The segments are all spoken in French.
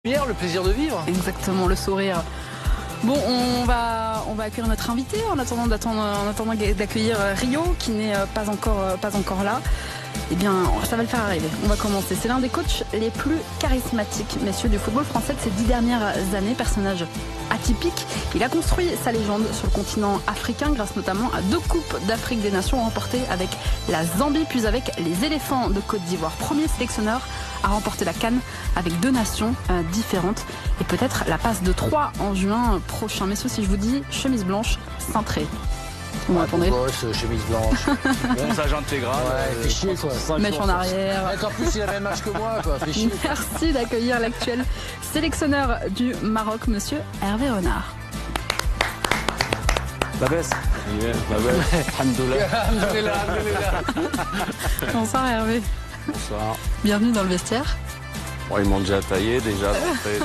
Hier, le plaisir de vivre. Exactement, le sourire. Bon, on va accueillir notre invité en attendant d'accueillir Rio qui n'est pas encore là. Eh bien, ça va le faire arriver. On va commencer. C'est l'un des coachs les plus charismatiques, messieurs, du football français de ces 10 dernières années. Personnage atypique. Il a construit sa légende sur le continent africain grâce notamment à 2 coupes d'Afrique des Nations remportées avec la Zambie puis avec les éléphants de Côte d'Ivoire. Premier sélectionneur à remporter la CAN avec 2 nations différentes et peut-être la passe de 3 en juin prochain. Messieurs, si je vous dis chemise blanche cintrée. Vous m'entendez ? Chemise blanche. Bronzage intégral. Ouais, fais chier quoi. Mèche en arrière. Mec, en plus, il a le même âge que moi quoi. Fais chier. Merci d'accueillir l'actuel sélectionneur du Maroc, monsieur Hervé Renard. La baisse. La baisse. Alhamdoulilah. Bonsoir Hervé. Bonsoir. Bienvenue dans le vestiaire. Bon, ils m'ont déjà taillé, déjà.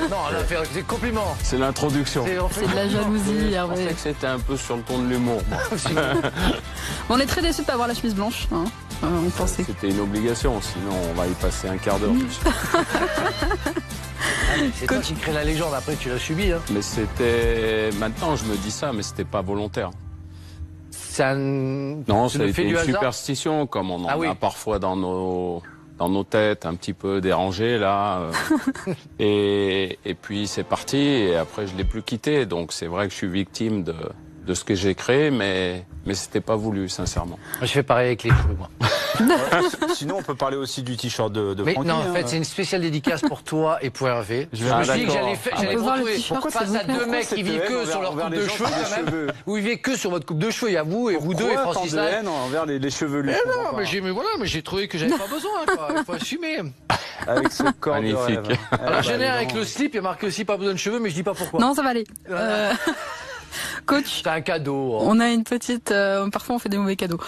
Non, elle a fait des compliments. C'est l'introduction. C'est de la jalousie, Je Hervé. pensais que c'était un peu sur le ton de l'humour. On est très déçus de ne pas avoir la chemise blanche. Hein. On pensait que... C'était une obligation, sinon on va y passer un quart d'heure. C'est toi qui crée la légende, après tu l'as subi. Hein. Mais c'était... Maintenant, je me dis ça, mais c'était pas volontaire. C'est un... Non, c'est ça a le fait été du une hasard. superstition, comme on en Ah oui. a parfois dans nos têtes, un petit peu dérangées, là. Et puis c'est parti, et après je l'ai plus quitté. Donc c'est vrai que je suis victime de ce que j'ai créé, mais c'était pas voulu, sincèrement. Je fais pareil avec les cheveux, moi. Sinon, on peut parler aussi du t-shirt de Mais Francky. non, en fait, c'est une spéciale dédicace pour toi et pour Hervé. Je Ah, me suis dit que d'accord. j'allais peut voir le retrouver t-shirt, face s'il à vous plaît. 2 mecs qui vivent que sur leur coupe de cheveux, quand même. Vous vivez que sur votre coupe de cheveux. Il y a vous et vous deux et Francis de Lalanne. haine envers les chevelus. Mais non, mais j'ai trouvé que j'avais pas besoin, quoi. Il faut assumer. Avec ce corps Magnifique. de rêve. Alors, je génère avec le slip, il y a marqué aussi pas besoin de cheveux, mais je dis pas pourquoi. Non, ça va aller. Coach, C'est un cadeau. on a une petite... parfois, on fait des mauvais cadeaux.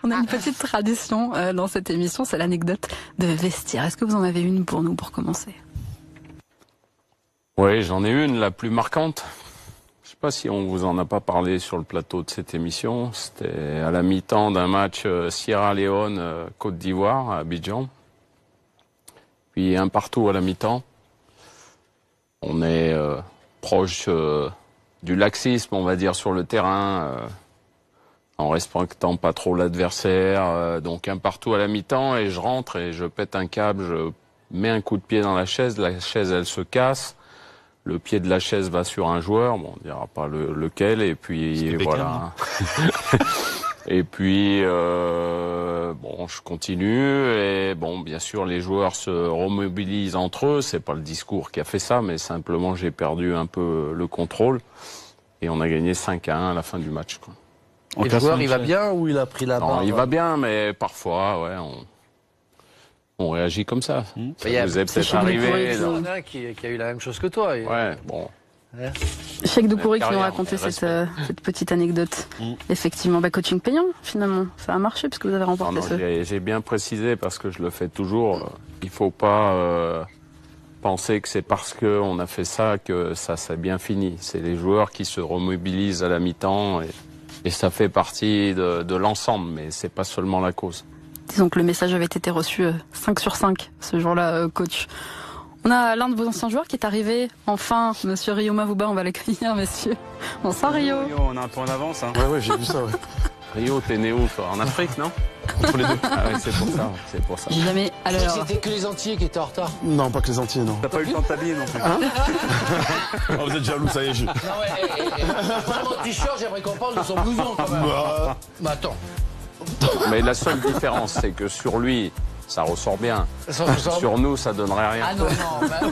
On a une petite tradition dans cette émission, c'est l'anecdote de vestiaire. Est-ce que vous en avez une pour nous, pour commencer ? Oui, j'en ai une, la plus marquante. Je sais pas si on vous en a pas parlé sur le plateau de cette émission. C'était à la mi-temps d'un match Sierra Leone Côte d'Ivoire à Abidjan. Puis un partout à la mi-temps. On est proche du laxisme, on va dire, sur le terrain, en respectant pas trop l'adversaire. Donc un partout à la mi-temps et je rentre et je pète un câble, je mets un coup de pied dans la chaise elle se casse. Le pied de la chaise va sur un joueur, bon, on dira pas lequel, et puis voilà. Et puis bon, je continue et bon, bien sûr, les joueurs se remobilisent entre eux. C'est pas le discours qui a fait ça, mais simplement j'ai perdu un peu le contrôle et on a gagné 5-1 à la fin du match, quoi. Et le joueur, il va bien ou il a pris la Non, barre il va bien, mais parfois, ouais, on réagit comme ça. Ça Il y a- vous est c'est peut-être chez nous, arrivé. pour Il y en a un qui a eu la même chose que toi. Et- Ouais, bon. Cheikh Doucouré qui nous Carrière, racontait respect. cette petite anecdote. Effectivement, coaching payant, finalement. Ça a marché puisque vous avez Non, remporté non, j'ai bien précisé parce que je le fais toujours. Il faut pas penser que c'est parce qu'on a fait ça que ça s'est bien fini. C'est les joueurs qui se remobilisent à la mi-temps et ça fait partie de l'ensemble, mais c'est pas seulement la cause. Disons que le message avait été reçu 5 sur 5 ce jour-là, coach. On a l'un de vos anciens joueurs qui est arrivé, enfin, monsieur Rio Mavouba, on va l'accueillir, messieurs. Bonsoir Rio. On a un peu en avance. Hein. Ouais, j'ai vu ça, ouais. Rio, t'es né où, toi? En Afrique, non? Entre les deux. Ah ouais, c'est pour ça, c'est pour ça. J'ai jamais... Alors, C'était que les Antillais qui étaient en retard. Non, pas que les Antillais, non. T'as pas eu le temps de t'habiller non plus. Oh, vous êtes jaloux, ça y est, Non, ouais, pas mon t-shirt, j'aimerais qu'on parle de son blouson quand même. Bah attends. Mais la seule différence, c'est que sur lui, ça ressort bien. Sur nous, ça donnerait rien. Ah non,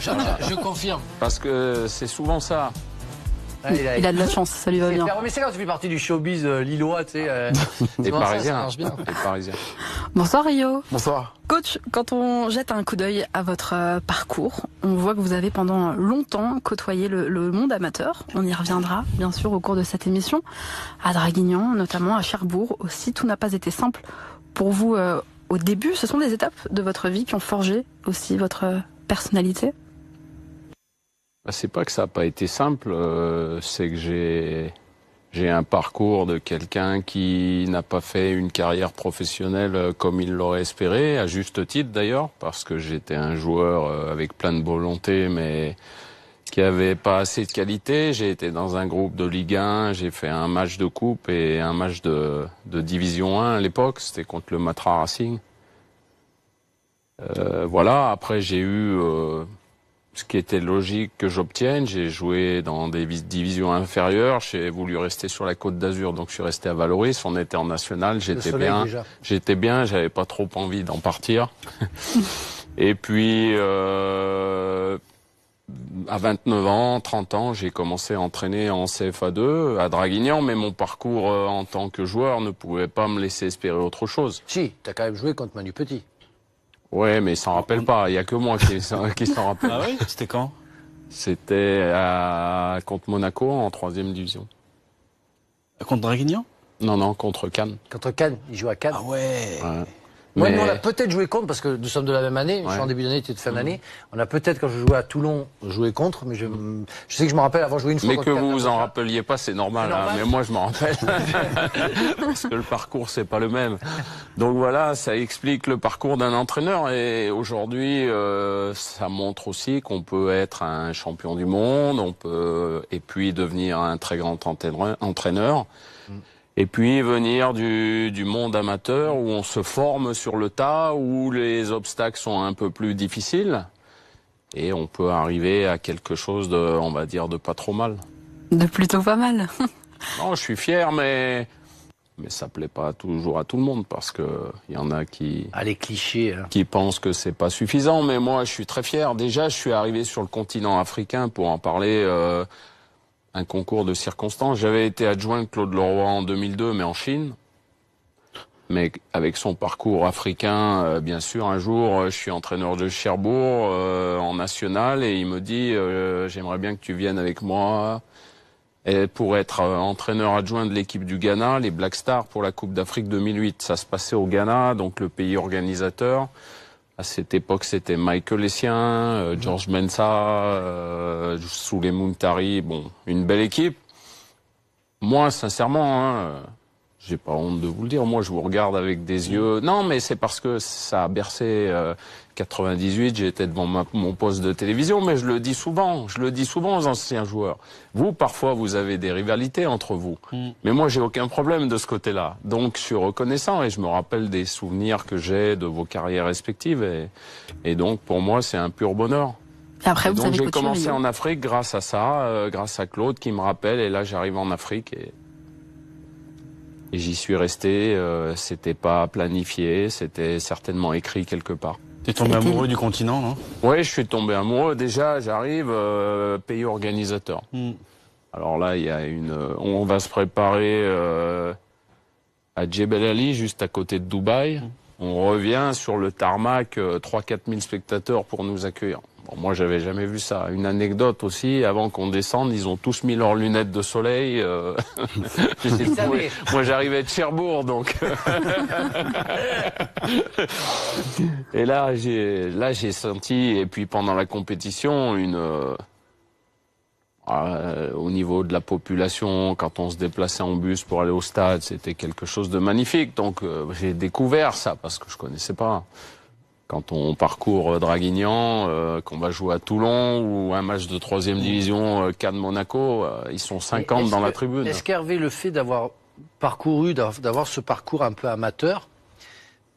je confirme. Parce que c'est souvent ça. il a de la chance, ça lui va bien. Mais c'est quand tu fais partie du showbiz lillois, tu sais. Les ça, ça Parisiens. marche bien. Les Parisiens. Bonsoir Rio. Bonsoir. Coach, quand on jette un coup d'œil à votre parcours, on voit que vous avez pendant longtemps côtoyé le monde amateur. On y reviendra, bien sûr, au cours de cette émission. À Draguignan, notamment à Cherbourg aussi. Tout n'a pas été simple pour vous au début. Ce sont des étapes de votre vie qui ont forgé aussi votre personnalité. Bah, c'est pas que ça n'a pas été simple, c'est que j'ai J'ai un parcours de quelqu'un qui n'a pas fait une carrière professionnelle comme il l'aurait espéré, à juste titre d'ailleurs, parce que j'étais un joueur avec plein de volonté, mais qui avait pas assez de qualité. J'ai été dans un groupe de Ligue 1, j'ai fait un match de coupe et un match de Division 1 à l'époque, c'était contre le Matra Racing. Voilà, après j'ai eu ce qui était logique que j'obtienne. J'ai joué dans des divisions inférieures, j'ai voulu rester sur la Côte d'Azur, donc je suis resté à Valoris, on était en national, j'étais bien, j'avais pas trop envie d'en partir. Et puis à 29 ans, 30 ans, j'ai commencé à entraîner en CFA2 à Draguignan, mais mon parcours en tant que joueur ne pouvait pas me laisser espérer autre chose. Si, t'as quand même joué contre Manu Petit. Ouais, mais il s'en rappelle pas. Il y a que moi qui s'en rappelle. Ah oui? C'était quand? C'était contre Monaco en 3e division. Contre Draguignan? Non, contre Cannes. Contre Cannes, il joue à Cannes. Ah ouais. Moi, Mais nous, on a peut-être joué contre, parce que nous sommes de la même année, je suis en début d'année, tu es de fin d'année. On a peut-être, quand je jouais à Toulon, joué contre, mais je sais que je me rappelle avoir joué une fois mais contre que vous vous en rappeliez pas, c'est normal, normal. mais moi je m'en rappelle. Parce que le parcours, c'est pas le même. Donc voilà, ça explique le parcours d'un entraîneur, et aujourd'hui, ça montre aussi qu'on peut être un champion du monde, on peut, et puis devenir un très grand entraîneur. Et puis venir du monde amateur où on se forme sur le tas, où les obstacles sont un peu plus difficiles. Et on peut arriver à quelque chose de, on va dire, de pas trop mal. De plutôt pas mal. Non, je suis fier, mais ça plaît pas toujours à tout le monde, parce que il y en a qui... Ah, les clichés. Hein. Qui pensent que c'est pas suffisant. Mais moi, je suis très fier. Déjà, je suis arrivé sur le continent africain pour en parler... un concours de circonstances. J'avais été adjoint de Claude Leroy en 2002, mais en Chine. Mais avec son parcours africain, bien sûr, un jour, je suis entraîneur de Cherbourg en national, et il me dit j'aimerais bien que tu viennes avec moi pour être entraîneur adjoint de l'équipe du Ghana, les Black Stars, pour la Coupe d'Afrique 2008. Ça se passait au Ghana, donc le pays organisateur. À cette époque, c'était Michael Essien, George Mensah, Souley Muntari, bon, une belle équipe. Moi, sincèrement, j'ai pas honte de vous le dire, moi je vous regarde avec des yeux... Non, mais c'est parce que ça a bercé 98, j'étais devant mon poste de télévision, mais je le dis souvent aux anciens joueurs. Vous, parfois, vous avez des rivalités entre vous, mais moi j'ai aucun problème de ce côté-là. Donc je suis reconnaissant, et je me rappelle des souvenirs que j'ai de vos carrières respectives, et donc pour moi c'est un pur bonheur. Et après, vous donc avez j'ai commencé en Afrique grâce à ça, grâce à Claude qui me rappelle, et là j'arrive en Afrique, et j'y suis resté. C'était pas planifié, c'était certainement écrit quelque part. T'es tombé amoureux du continent, non? Oui, je suis tombé amoureux. Déjà, j'arrive, pays organisateur. Alors là, il y a on va se préparer à Djebel Ali, juste à côté de Dubaï. On revient sur le tarmac, 3-4 000 spectateurs pour nous accueillir. Bon, moi, j'avais jamais vu ça. Une anecdote aussi, avant qu'on descende, ils ont tous mis leurs lunettes de soleil. Moi, j'arrivais de Cherbourg, donc. Et là, j'ai senti, et puis pendant la compétition, au niveau de la population, quand on se déplaçait en bus pour aller au stade, c'était quelque chose de magnifique. Donc, j'ai découvert ça parce que je connaissais pas. Quand on parcourt Draguignan, qu'on va jouer à Toulon ou un match de 3e division Cannes-Monaco, ils sont 50 dans la tribune. Est-ce qu'Hervé, le fait d'avoir parcouru, d'avoir ce parcours un peu amateur,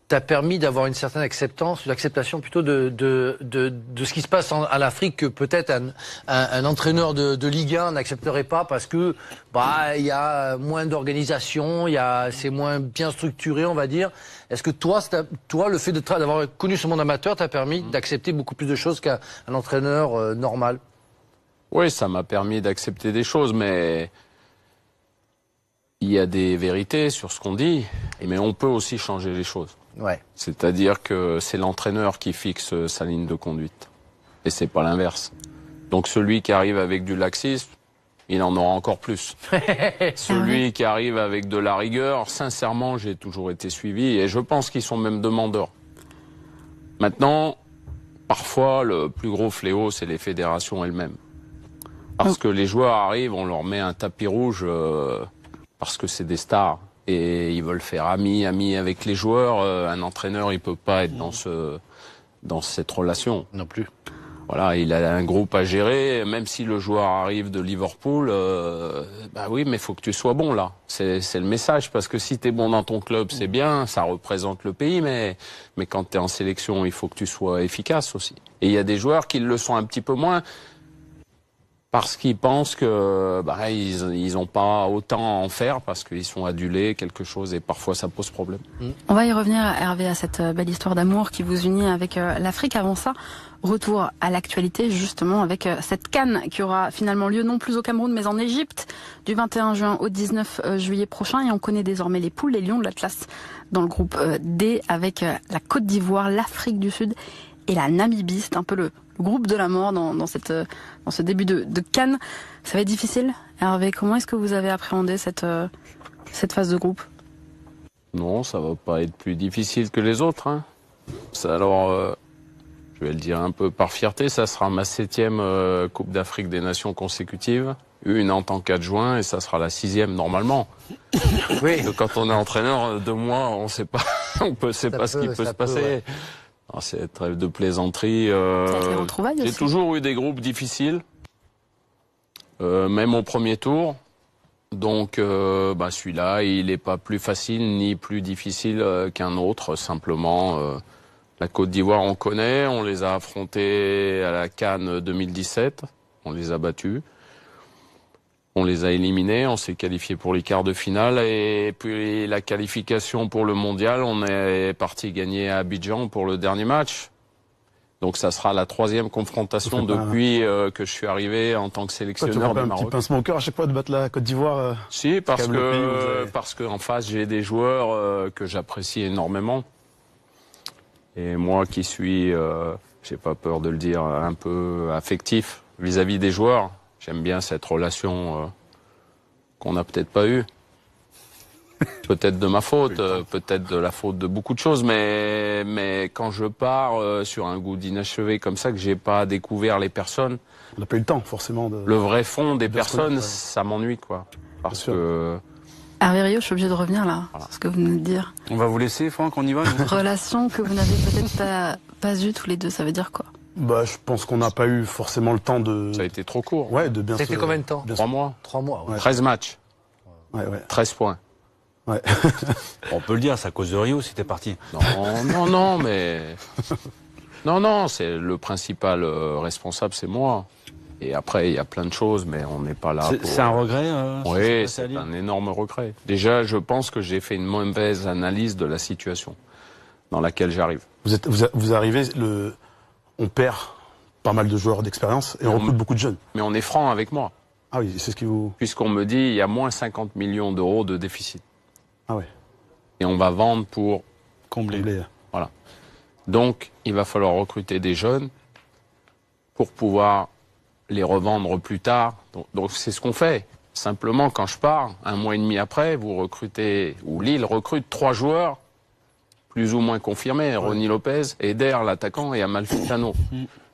t'a permis d'avoir une certaine acceptance, une acceptation plutôt de ce qui se passe en Afrique, que peut-être un entraîneur de Ligue 1 n'accepterait pas parce que il y a moins d'organisation, c'est moins bien structuré, on va dire. Est-ce que toi, le fait d'avoir connu ce monde amateur t'a permis d'accepter beaucoup plus de choses qu'un entraîneur normal? Oui, ça m'a permis d'accepter des choses, mais il y a des vérités sur ce qu'on dit, mais on peut aussi changer les choses. Ouais. C'est-à-dire que c'est l'entraîneur qui fixe sa ligne de conduite. Et c'est pas l'inverse. Donc celui qui arrive avec du laxisme, il en aura encore plus. Celui qui arrive avec de la rigueur, sincèrement, j'ai toujours été suivi, et je pense qu'ils sont même demandeurs. Maintenant, parfois, le plus gros fléau, c'est les fédérations elles-mêmes. Parce que les joueurs arrivent, on leur met un tapis rouge parce que c'est des stars et ils veulent faire ami avec les joueurs. Un entraîneur, il peut pas être dans cette relation. Non plus. Voilà, il a un groupe à gérer, même si le joueur arrive de Liverpool, bah oui, mais faut que tu sois bon là. C'est le message, parce que si t'es bon dans ton club, c'est bien, ça représente le pays, mais quand t'es en sélection, il faut que tu sois efficace aussi. Et il y a des joueurs qui le sont un petit peu moins, parce qu'ils pensent que bah ils ont pas autant à en faire, parce qu'ils sont adulés, quelque chose, et parfois ça pose problème. On va y revenir, Hervé, à cette belle histoire d'amour qui vous unit avec l'Afrique. Avant ça, retour à l'actualité, justement, avec cette CAN qui aura finalement lieu non plus au Cameroun, mais en Égypte, du 21 juin au 19 juillet prochain. Et on connaît désormais les poules, les Lions de l'Atlas, dans le groupe D, avec la Côte d'Ivoire, l'Afrique du Sud et la Namibie. C'est un peu le groupe de la mort dans ce début de CAN. Ça va être difficile, Hervé. Comment est-ce que vous avez appréhendé cette phase de groupe? Non, ça va pas être plus difficile que les autres. Hein. Alors, je vais le dire un peu par fierté, ça sera ma 7e Coupe d'Afrique des Nations consécutive. Une en tant qu'adjoint, et ça sera la 6e normalement. Oui. Quand on est entraîneur, 2 mois, on sait pas, sait pas ce qui peut se passer. Ouais. C'est trêve de plaisanterie. J'ai toujours eu des groupes difficiles, même au premier tour. Donc, celui-là, il est pas plus facile ni plus difficile qu'un autre. Simplement, la Côte d'Ivoire, on connaît. On les a affrontés à la CAN 2017. On les a battus. On les a éliminés, on s'est qualifié pour les quarts de finale, et puis la qualification pour le mondial, on est parti gagner à Abidjan pour le dernier match. Donc ça sera la 3e confrontation depuis que je suis arrivé en tant que sélectionneur du Maroc. Un petit pincement au cœur à chaque fois de battre la Côte d'Ivoire. Si, parce que en face j'ai des joueurs que j'apprécie énormément. Et moi qui suis, j'ai pas peur de le dire, un peu affectif vis-à-vis des joueurs. J'aime bien cette relation qu'on n'a peut-être pas eue. Peut-être de ma faute, peut-être de la faute de beaucoup de choses, mais quand je pars sur un goût d'inachevé comme ça, que j'ai pas découvert les personnes... On n'a pas eu le temps, forcément. Le vrai fond des personnes, ça m'ennuie, quoi. Parce que... Hervé Rio, je suis obligé de revenir là, sur ce que vous venez de dire. On va vous laisser, Franck, on y va. Relation que vous n'avez peut-être pas eue tous les deux, ça veut dire quoi? Je pense qu'on n'a pas eu forcément le temps de... Ça a été trop court. Ouais, de bien. C'était combien de temps? 3 mois. 3 mois, ouais. 13 matchs. Ouais. 13 points. Ouais. On peut le dire, c'est à cause de Rio si t'es parti. Non, mais... Non, c'est le principal responsable, c'est moi. Et après, il y a plein de choses, mais on n'est pas là pour... C'est un regret Oui, c'est un énorme regret. Déjà, je pense que j'ai fait une mauvaise analyse de la situation dans laquelle j'arrive. Vous arrivez, on perd pas mal de joueurs d'expérience et on recrute beaucoup de jeunes. Mais on est franc avec moi. Ah oui, c'est ce qui vous... Puisqu'on me dit il y a moins 50 millions d'euros de déficit. Ah ouais. Et on va vendre pour combler. Voilà. Donc, il va falloir recruter des jeunes pour pouvoir les revendre plus tard. Donc c'est ce qu'on fait. Simplement, quand je pars, 1 mois et demi après, vous recrutez, ou Lille recrute 3 joueurs, plus ou moins confirmés, Ronny Lopez, Eder, l'attaquant, et Amalfitano.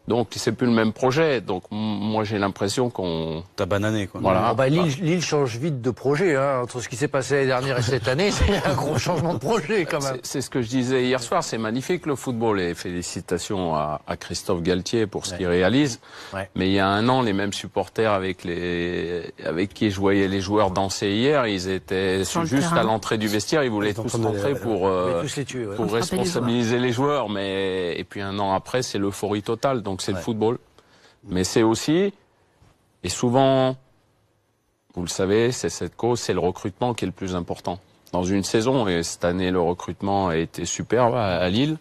Donc c'est plus le même projet. Donc moi j'ai l'impression qu'on... T'as banané, quoi. Voilà. Lille change vite de projet, hein. Entre ce qui s'est passé l'année dernière et cette année, c'est un gros changement de projet quand même. C'est ce que je disais hier soir, c'est magnifique le football, et félicitations à Christophe Galtier pour ce qu'il réalise. Ouais. Mais il y a 1 an, les mêmes supporters avec qui je voyais les joueurs danser hier, ils étaient juste à l'entrée du vestiaire, ils voulaient tous rentrer pour responsabiliser les joueurs. Et puis 1 an après, c'est l'euphorie totale. Donc c'est le football, mais c'est aussi, et souvent, vous le savez, c'est cette cause, c'est le recrutement qui est le plus important. Dans une saison, et cette année le recrutement a été superbe à Lille,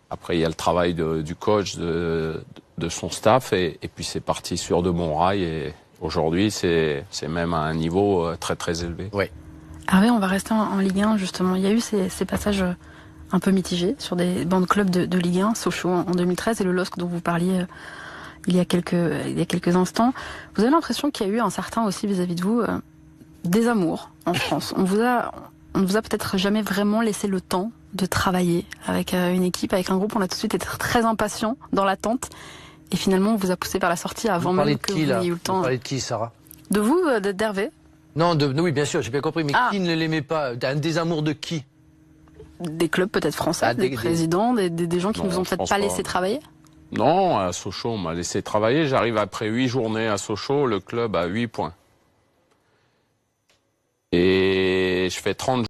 après il y a le travail du coach, de son staff, et puis c'est parti sur de bons rails, et aujourd'hui c'est même à un niveau très très élevé. Oui. Hervé, on va rester en Ligue 1 justement, il y a eu ces passages... un peu mitigé sur des bancs de clubs de Ligue 1, Sochaux en 2013 et le LOSC dont vous parliez il y a quelques instants. Vous avez l'impression qu'il y a eu un certain aussi vis-à-vis de vous désamour en France. On ne vous a peut-être jamais vraiment laissé le temps de travailler avec une équipe, avec un groupe. On a tout de suite été très impatient dans l'attente et finalement on vous a poussé vers la sortie avant même que vous n'ayez eu le temps. Vous parlez de qui, Sarah? De vous, d'Hervé. Non, oui, bien sûr, j'ai bien compris, mais qui ne l'aimait pas? Un désamour de qui? Des clubs peut-être français, des présidents, des gens qui nous ont peut-être pas laissé travailler? Non, à Sochaux, on m'a laissé travailler. J'arrive après 8 journées à Sochaux, le club a 8 points. Et je fais 30